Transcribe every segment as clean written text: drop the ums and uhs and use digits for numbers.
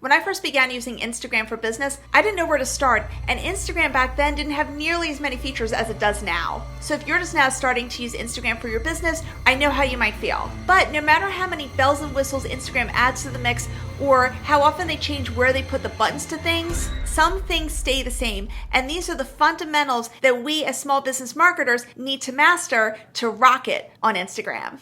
When I first began using Instagram for business, I didn't know where to start, and Instagram back then didn't have nearly as many features as it does now. So if you're just now starting to use Instagram for your business, I know how you might feel. But no matter how many bells and whistles Instagram adds to the mix, or how often they change where they put the buttons to things, some things stay the same, and these are the fundamentals that we as small business marketers need to master to rock it on Instagram.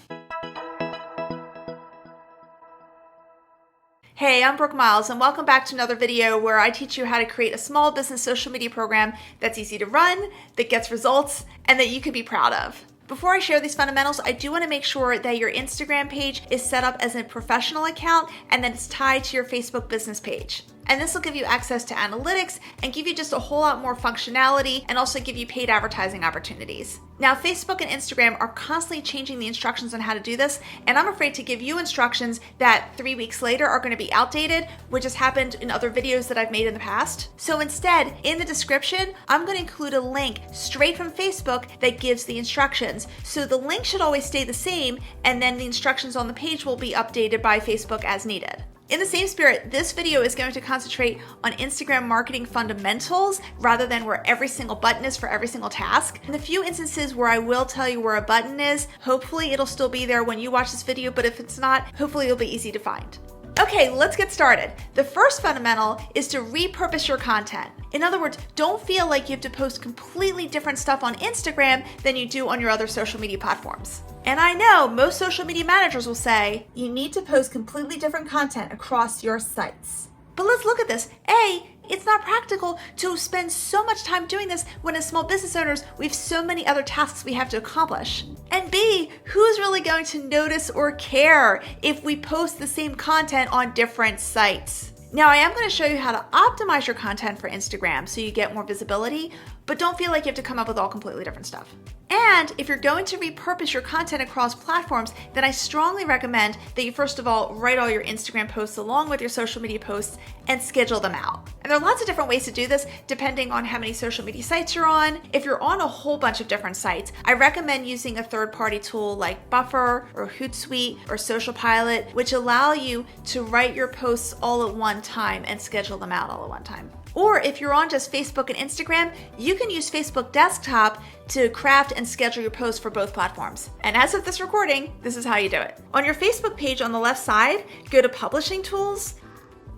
Hey, I'm Brooke Miles, and welcome back to another video where I teach you how to create a small business social media program that's easy to run, that gets results, and that you can be proud of. Before I share these fundamentals, I do want to make sure that your Instagram page is set up as a professional account and that it's tied to your Facebook business page. And this will give you access to analytics and give you just a whole lot more functionality and also give you paid advertising opportunities. Now, Facebook and Instagram are constantly changing the instructions on how to do this, and I'm afraid to give you instructions that 3 weeks later are going to be outdated, which has happened in other videos that I've made in the past. So instead, in the description, I'm going to include a link straight from Facebook that gives the instructions. So the link should always stay the same, and then the instructions on the page will be updated by Facebook as needed. In the same spirit, this video is going to concentrate on Instagram marketing fundamentals rather than where every single button is for every single task. In the few instances where I will tell you where a button is, hopefully it'll still be there when you watch this video, but if it's not, hopefully it'll be easy to find. Okay, let's get started. The first fundamental is to repurpose your content. In other words, don't feel like you have to post completely different stuff on Instagram than you do on your other social media platforms. And I know most social media managers will say, you need to post completely different content across your sites. But let's look at this. A, it's not practical to spend so much time doing this when as small business owners, we have so many other tasks we have to accomplish. And B, who's really going to notice or care if we post the same content on different sites? Now, I am going to show you how to optimize your content for Instagram so you get more visibility, but don't feel like you have to come up with all completely different stuff. And if you're going to repurpose your content across platforms, then I strongly recommend that you first of all write all your Instagram posts along with your social media posts and schedule them out. And there are lots of different ways to do this depending on how many social media sites you're on. If you're on a whole bunch of different sites, I recommend using a third-party tool like Buffer or Hootsuite or Social Pilot, which allow you to write your posts all at one time and schedule them out all at one time. Or if you're on just Facebook and Instagram, you can use Facebook Desktop to craft and schedule your posts for both platforms. And as of this recording, this is how you do it. On your Facebook page on the left side, go to Publishing Tools,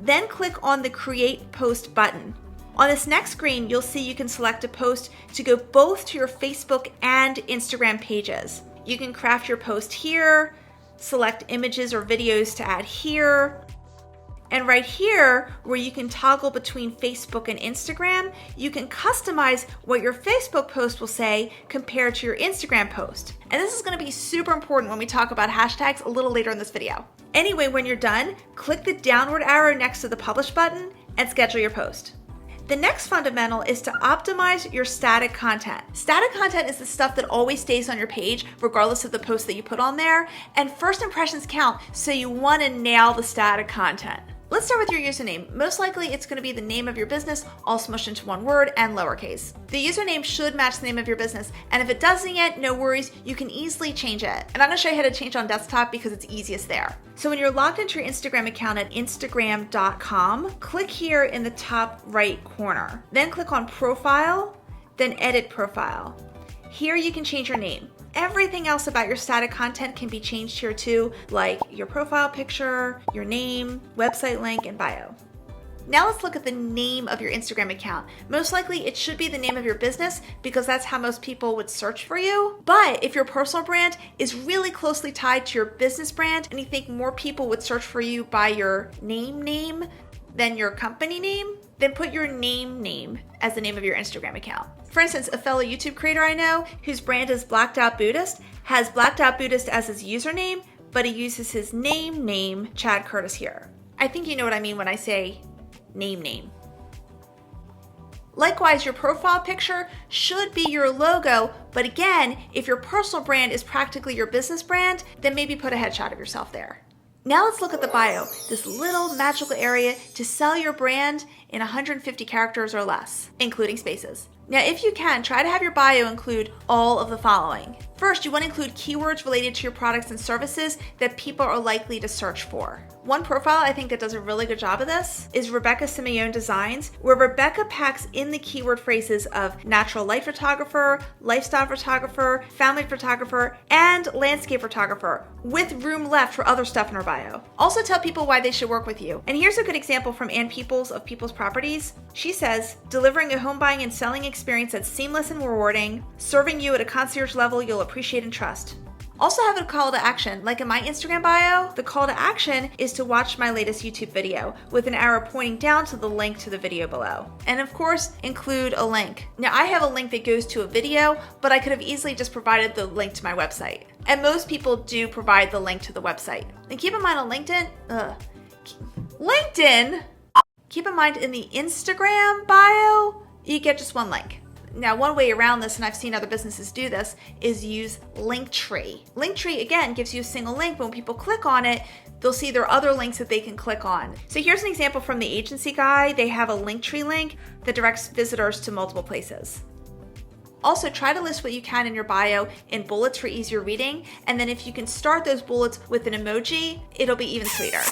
then click on the Create Post button. On this next screen, you'll see you can select a post to go both to your Facebook and Instagram pages. You can craft your post here, select images or videos to add here, and right here, where you can toggle between Facebook and Instagram, you can customize what your Facebook post will say compared to your Instagram post. And this is going to be super important when we talk about hashtags a little later in this video. Anyway, when you're done, click the downward arrow next to the Publish button and schedule your post. The next fundamental is to optimize your static content. Static content is the stuff that always stays on your page, regardless of the post that you put on there, and first impressions count, so you want to nail the static content. Let's start with your username. Most likely it's going to be the name of your business, all smushed into one word and lowercase. The username should match the name of your business, and if it doesn't yet, no worries, you can easily change it. And I'm going to show you how to change on desktop because it's easiest there. So when you're logged into your Instagram account at instagram.com, click here in the top right corner. Then click on Profile, then Edit Profile. Here you can change your name. Everything else about your static content can be changed here too, like your profile picture, your name, website link, and bio. Now let's look at the name of your Instagram account. Most likely it should be the name of your business because that's how most people would search for you. But if your personal brand is really closely tied to your business brand and you think more people would search for you by your name than your company name, then put your name as the name of your Instagram account. For instance, a fellow YouTube creator I know whose brand is Blacked Out Buddhist has Blacked Out Buddhist as his username, but he uses his name, Chad Curtis here. I think you know what I mean when I say name. Likewise, your profile picture should be your logo, but again, if your personal brand is practically your business brand, then maybe put a headshot of yourself there. Now let's look at the bio, this little magical area to sell your brand in 150 characters or less, including spaces. Now, if you can, try to have your bio include all of the following: First, you want to include keywords related to your products and services that people are likely to search for. One profile I think that does a really good job of this is Rebecca Simeone Designs, where Rebecca packs in the keyword phrases of natural light photographer, lifestyle photographer, family photographer, and landscape photographer, with room left for other stuff in her bio. Also tell people why they should work with you. And here's a good example from Ann Peoples of Peoples Properties. She says, delivering a home buying and selling experience that's seamless and rewarding, serving you at a concierge level you'll appreciate and trust. Also have a call to action. Like in my Instagram bio, the call to action is to watch my latest YouTube video with an arrow pointing down to the link to the video below. And of course, include a link. Now I have a link that goes to a video, but I could have easily just provided the link to my website. And most people do provide the link to the website. And keep in mind on LinkedIn, keep in mind in the Instagram bio, you get just one link. Now, one way around this, and I've seen other businesses do this, is use Linktree. Linktree, again, gives you a single link, but when people click on it, they'll see there are other links that they can click on. So here's an example from the agency guide. They have a Linktree link that directs visitors to multiple places. Also, try to list what you can in your bio in bullets for easier reading, and then if you can start those bullets with an emoji, it'll be even sweeter.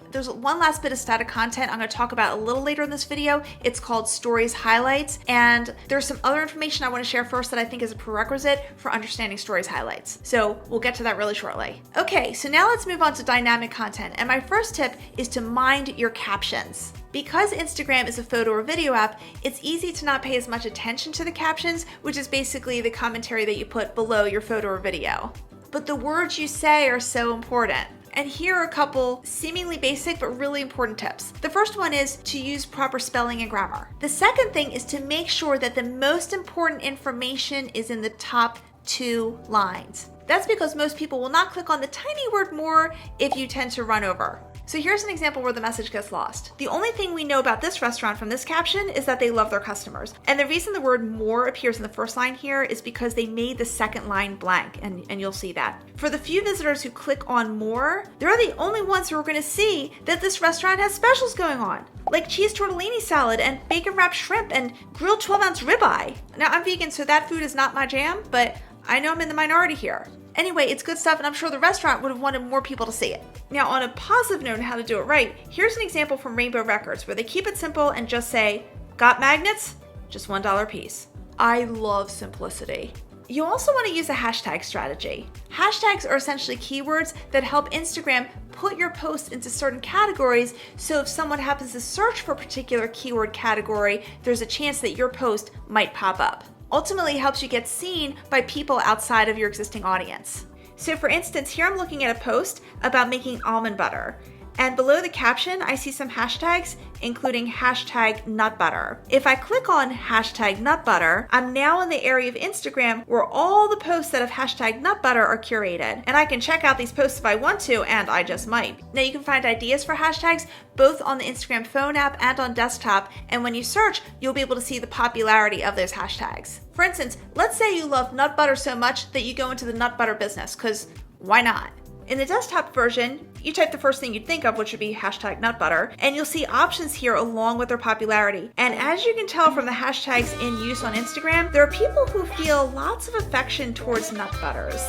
There's one last bit of static content I'm going to talk about a little later in this video. It's called Stories Highlights, and there's some other information I want to share first that I think is a prerequisite for understanding Stories Highlights. So we'll get to that really shortly. Okay, so now let's move on to dynamic content. And my first tip is to mind your captions. Because Instagram is a photo or video app, it's easy to not pay as much attention to the captions, which is basically the commentary that you put below your photo or video. But the words you say are so important. And here are a couple seemingly basic but really important tips. The first one is to use proper spelling and grammar. The second thing is to make sure that the most important information is in the top 2 lines. That's because most people will not click on the tiny word more if you tend to run over. So here's an example where the message gets lost. The only thing we know about this restaurant from this caption is that they love their customers. And the reason the word more appears in the first line here is because they made the second line blank, and you'll see that. For the few visitors who click on more, they're the only ones who are going to see that this restaurant has specials going on, like cheese tortellini salad and bacon wrapped shrimp and grilled 12-ounce ribeye. Now I'm vegan, so that food is not my jam, but I know I'm in the minority here. Anyway, it's good stuff, and I'm sure the restaurant would have wanted more people to see it. Now, on a positive note on how to do it right, here's an example from Rainbow Records where they keep it simple and just say, got magnets? Just $1 a piece. I love simplicity. You also want to use a hashtag strategy. Hashtags are essentially keywords that help Instagram put your posts into certain categories, so if someone happens to search for a particular keyword category, there's a chance that your post might pop up. Ultimately helps you get seen by people outside of your existing audience. So for instance, here I'm looking at a post about making almond butter. And below the caption, I see some hashtags, including hashtag nut butter. If I click on hashtag nut butter, I'm now in the area of Instagram where all the posts that have hashtag nut butter are curated. And I can check out these posts if I want to, and I just might. Now you can find ideas for hashtags both on the Instagram phone app and on desktop. And when you search, you'll be able to see the popularity of those hashtags. For instance, let's say you love nut butter so much that you go into the nut butter business, because why not? In the desktop version, you type the first thing you'd think of, which would be hashtag nut butter, and you'll see options here along with their popularity. And as you can tell from the hashtags in use on Instagram, there are people who feel lots of affection towards nut butters.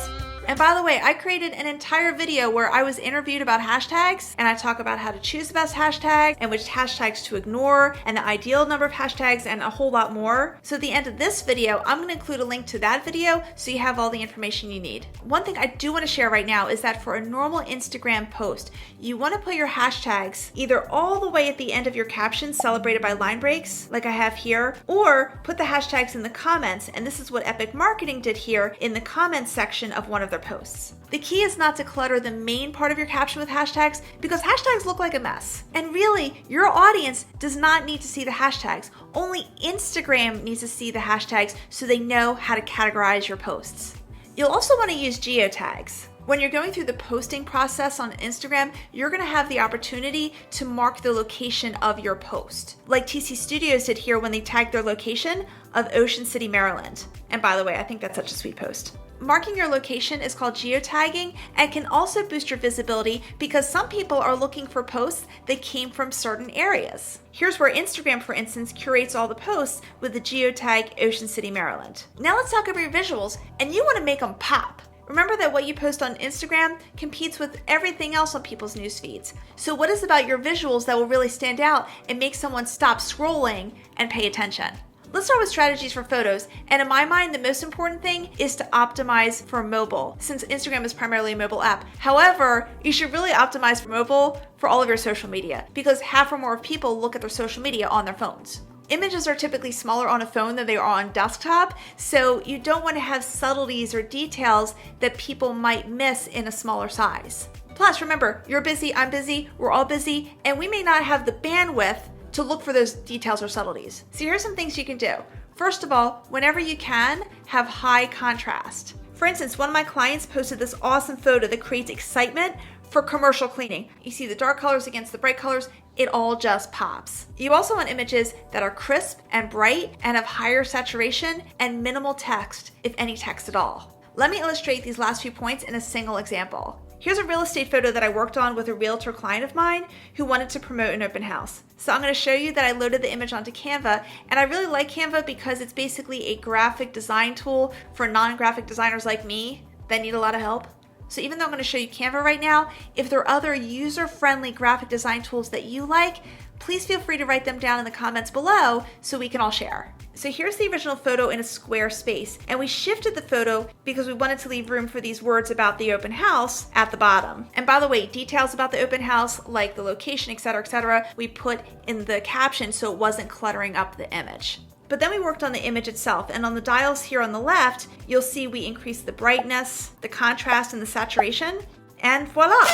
And by the way, I created an entire video where I was interviewed about hashtags, and I talk about how to choose the best hashtag and which hashtags to ignore and the ideal number of hashtags and a whole lot more. So at the end of this video, I'm going to include a link to that video so you have all the information you need. One thing I do want to share right now is that for a normal Instagram post, you want to put your hashtags either all the way at the end of your caption celebrated by line breaks, like I have here, or put the hashtags in the comments, and this is what Epic Marketing did here in the comments section of one of their posts. The key is not to clutter the main part of your caption with hashtags, because hashtags look like a mess. And really, your audience does not need to see the hashtags. Only Instagram needs to see the hashtags so they know how to categorize your posts. You'll also want to use geotags. When you're going through the posting process on Instagram, you're going to have the opportunity to mark the location of your post, like TC Studios did here when they tagged their location of Ocean City, Maryland. And by the way, I think that's such a sweet post. Marking your location is called geotagging and can also boost your visibility because some people are looking for posts that came from certain areas. Here's where Instagram, for instance, curates all the posts with the geotag Ocean City, Maryland. Now let's talk about your visuals, and you want to make them pop. Remember that what you post on Instagram competes with everything else on people's news feeds. So what is about your visuals that will really stand out and make someone stop scrolling and pay attention? Let's start with strategies for photos, and in my mind, the most important thing is to optimize for mobile, since Instagram is primarily a mobile app. However, you should really optimize for mobile for all of your social media, because half or more of people look at their social media on their phones. Images are typically smaller on a phone than they are on desktop, so you don't want to have subtleties or details that people might miss in a smaller size. Plus, remember, you're busy, I'm busy, we're all busy, and we may not have the bandwidth to look for those details or subtleties. So here's some things you can do. First of all, whenever you can, have high contrast. For instance, one of my clients posted this awesome photo that creates excitement for commercial cleaning. You see the dark colors against the bright colors, it all just pops. You also want images that are crisp and bright and have higher saturation and minimal text, if any text at all. Let me illustrate these last few points in a single example. Here's a real estate photo that I worked on with a realtor client of mine who wanted to promote an open house. So I'm going to show you that I loaded the image onto Canva, and I really like Canva because it's basically a graphic design tool for non-graphic designers like me that need a lot of help. So even though I'm going to show you Canva right now, if there are other user-friendly graphic design tools that you like, please feel free to write them down in the comments below so we can all share. So here's the original photo in a square space, and we shifted the photo because we wanted to leave room for these words about the open house at the bottom. And by the way, details about the open house, like the location, etc., we put in the caption so it wasn't cluttering up the image. But then we worked on the image itself, and on the dials here on the left, you'll see we increased the brightness, the contrast, and the saturation, and voila!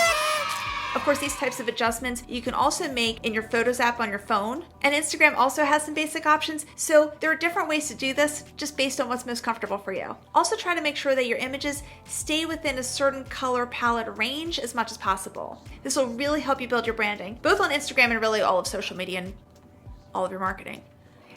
Of course, these types of adjustments you can also make in your Photos app on your phone, and Instagram also has some basic options, so there are different ways to do this just based on what's most comfortable for you. Also try to make sure that your images stay within a certain color palette range as much as possible. This will really help you build your branding, both on Instagram and really all of social media and all of your marketing.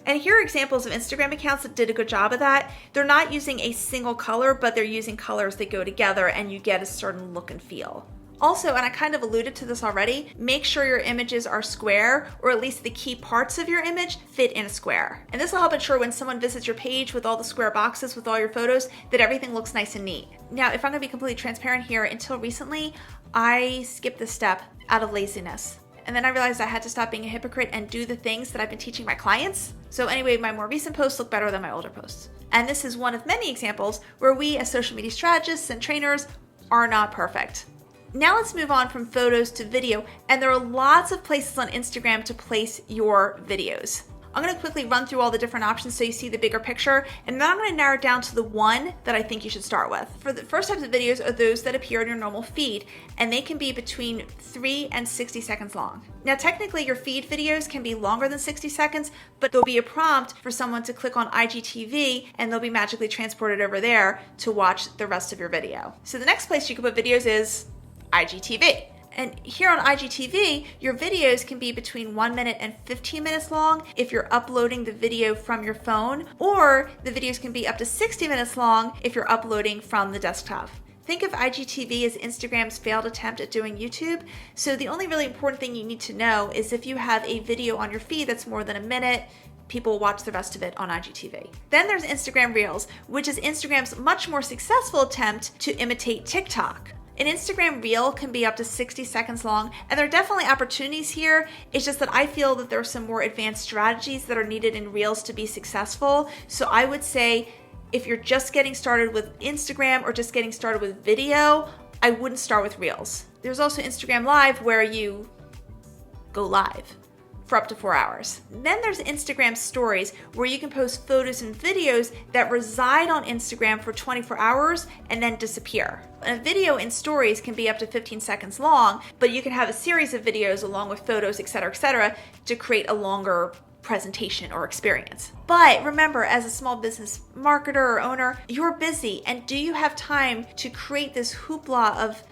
And here are examples of Instagram accounts that did a good job of that. They're not using a single color, but they're using colors that go together and you get a certain look and feel. Also, and I kind of alluded to this already, make sure your images are square, or at least the key parts of your image fit in a square. And this will help ensure when someone visits your page with all the square boxes with all your photos that everything looks nice and neat. Now, if I'm gonna be completely transparent here, until recently, I skipped this step out of laziness. And then I realized I had to stop being a hypocrite and do the things that I've been teaching my clients. So anyway, my more recent posts look better than my older posts. And this is one of many examples where we as social media strategists and trainers are not perfect. Now let's move on from photos to video, and there are lots of places on Instagram to place your videos. I'm going to quickly run through all the different options so you see the bigger picture, and then I'm going to narrow it down to the one that I think you should start with. For the first types of videos are those that appear in your normal feed, and they can be between 3 and 60 seconds long. Now technically your feed videos can be longer than 60 seconds, but there'll be a prompt for someone to click on IGTV and they'll be magically transported over there to watch the rest of your video. So the next place you can put videos is IGTV. And here on IGTV, your videos can be between 1 minute and 15 minutes long if you're uploading the video from your phone, or the videos can be up to 60 minutes long if you're uploading from the desktop. Think of IGTV as Instagram's failed attempt at doing YouTube. So the only really important thing you need to know is if you have a video on your feed that's more than a minute, people will watch the rest of it on IGTV. Then there's Instagram Reels, which is Instagram's much more successful attempt to imitate TikTok. An Instagram Reel can be up to 60 seconds long, and there are definitely opportunities here. It's just that I feel that there are some more advanced strategies that are needed in Reels to be successful. So I would say if you're just getting started with Instagram or just getting started with video, I wouldn't start with Reels. There's also Instagram Live where you go live for up to 4 hours. Then there's Instagram Stories, where you can post photos and videos that reside on Instagram for 24 hours and then disappear. A video in Stories can be up to 15 seconds long, but you can have a series of videos along with photos, etc., to create a longer presentation or experience. But remember, as a small business marketer or owner, you're busy, and do you have time to create this hoopla of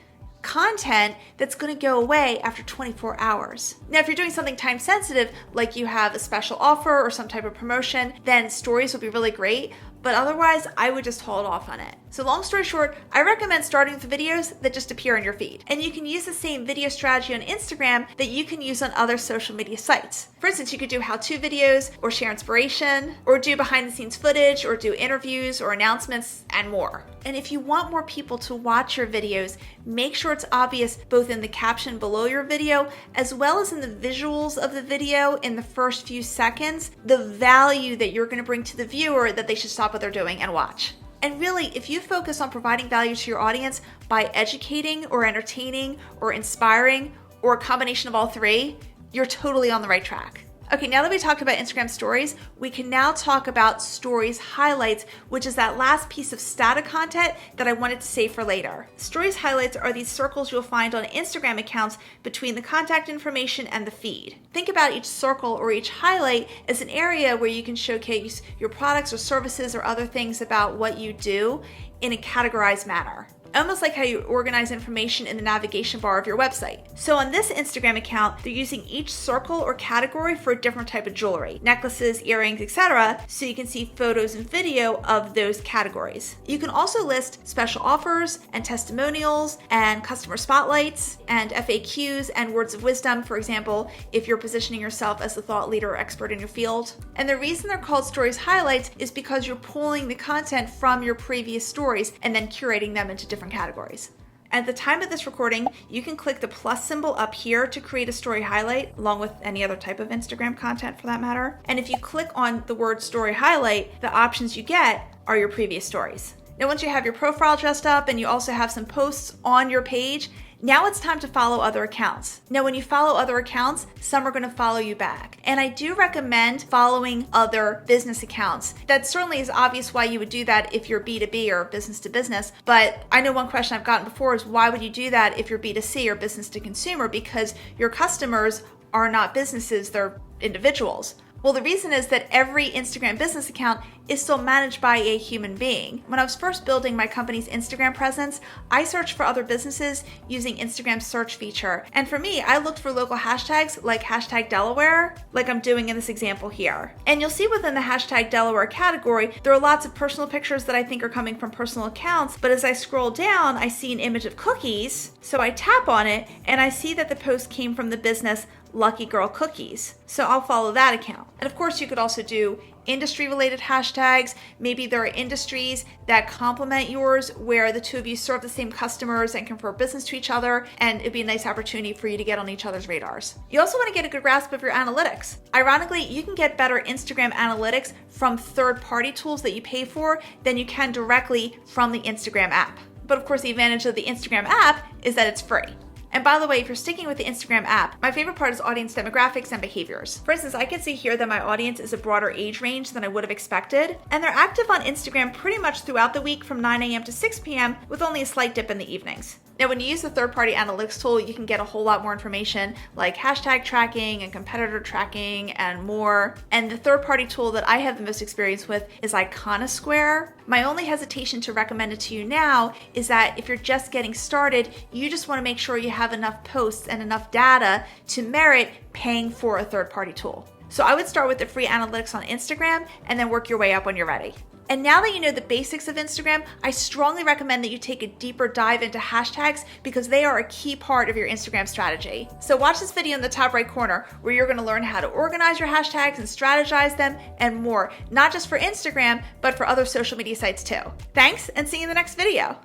content that's going to go away after 24 hours. Now, if you're doing something time sensitive, like you have a special offer or some type of promotion, then stories will be really great. but otherwise I would just hold off on it. So long story short, I recommend starting with videos that just appear in your feed. And you can use the same video strategy on Instagram that you can use on other social media sites. For instance, you could do how-to videos or share inspiration or do behind-the-scenes footage or do interviews or announcements and more. And if you want more people to watch your videos, make sure it's obvious both in the caption below your video as well as in the visuals of the video in the first few seconds, the value that you're going to bring to the viewer that they should stop what they're doing and watch. And really, if you focus on providing value to your audience by educating or entertaining or inspiring or a combination of all three, you're totally on the right track. Okay, now that we talked about Instagram stories, we can now talk about stories highlights, which is that last piece of static content that I wanted to save for later. Stories highlights are these circles you'll find on Instagram accounts between the contact information and the feed. Think about each circle or each highlight as an area where you can showcase your products or services or other things about what you do in a categorized manner. Almost like how you organize information in the navigation bar of your website. So on this Instagram account, they're using each circle or category for a different type of jewelry, necklaces, earrings, etc., so you can see photos and video of those categories. You can also list special offers and testimonials and customer spotlights and FAQs and words of wisdom, for example, if you're positioning yourself as a thought leader or expert in your field. And the reason they're called stories highlights is because you're pulling the content from your previous stories and then curating them into different categories. At the time of this recording, you can click the plus symbol up here to create a story highlight, along with any other type of Instagram content for that matter. And if you click on the word story highlight, the options you get are your previous stories. Now, once you have your profile dressed up and you also have some posts on your page, now it's time to follow other accounts. Now, when you follow other accounts, some are going to follow you back. And I do recommend following other business accounts. That certainly is obvious why you would do that if you're B2B or business to business. But I know one question I've gotten before is why would you do that if you're B2C or business to consumer? Because your customers are not businesses, they're individuals. Well, the reason is that every Instagram business account is still managed by a human being. When I was first building my company's Instagram presence, I searched for other businesses using Instagram's search feature. And for me, I looked for local hashtags like hashtag Delaware, like I'm doing in this example here. And you'll see within the hashtag Delaware category, there are lots of personal pictures that I think are coming from personal accounts. But as I scroll down, I see an image of cookies. So I tap on it and I see that the post came from the business Lucky Girl Cookies. So I'll follow that account. And of course, you could also do industry-related hashtags. Maybe there are industries that complement yours where the two of you serve the same customers and confer business to each other, and it'd be a nice opportunity for you to get on each other's radars. You also want to get a good grasp of your analytics. Ironically, you can get better Instagram analytics from third-party tools that you pay for than you can directly from the Instagram app. But of course, the advantage of the Instagram app is that it's free. And by the way, if you're sticking with the Instagram app, my favorite part is audience demographics and behaviors. For instance, I can see here that my audience is a broader age range than I would have expected, and they're active on Instagram pretty much throughout the week from 9 a.m. to 6 p.m. with only a slight dip in the evenings. Now, when you use the third-party analytics tool, you can get a whole lot more information like hashtag tracking and competitor tracking and more. And the third-party tool that I have the most experience with is Iconosquare. My only hesitation to recommend it to you now is that if you're just getting started, you just want to make sure you have enough posts and enough data to merit paying for a third-party tool. So I would start with the free analytics on Instagram and then work your way up when you're ready. And now that you know the basics of Instagram, I strongly recommend that you take a deeper dive into hashtags because they are a key part of your Instagram strategy. So watch this video in the top right corner where you're going to learn how to organize your hashtags and strategize them and more, not just for Instagram, but for other social media sites too. Thanks, and see you in the next video.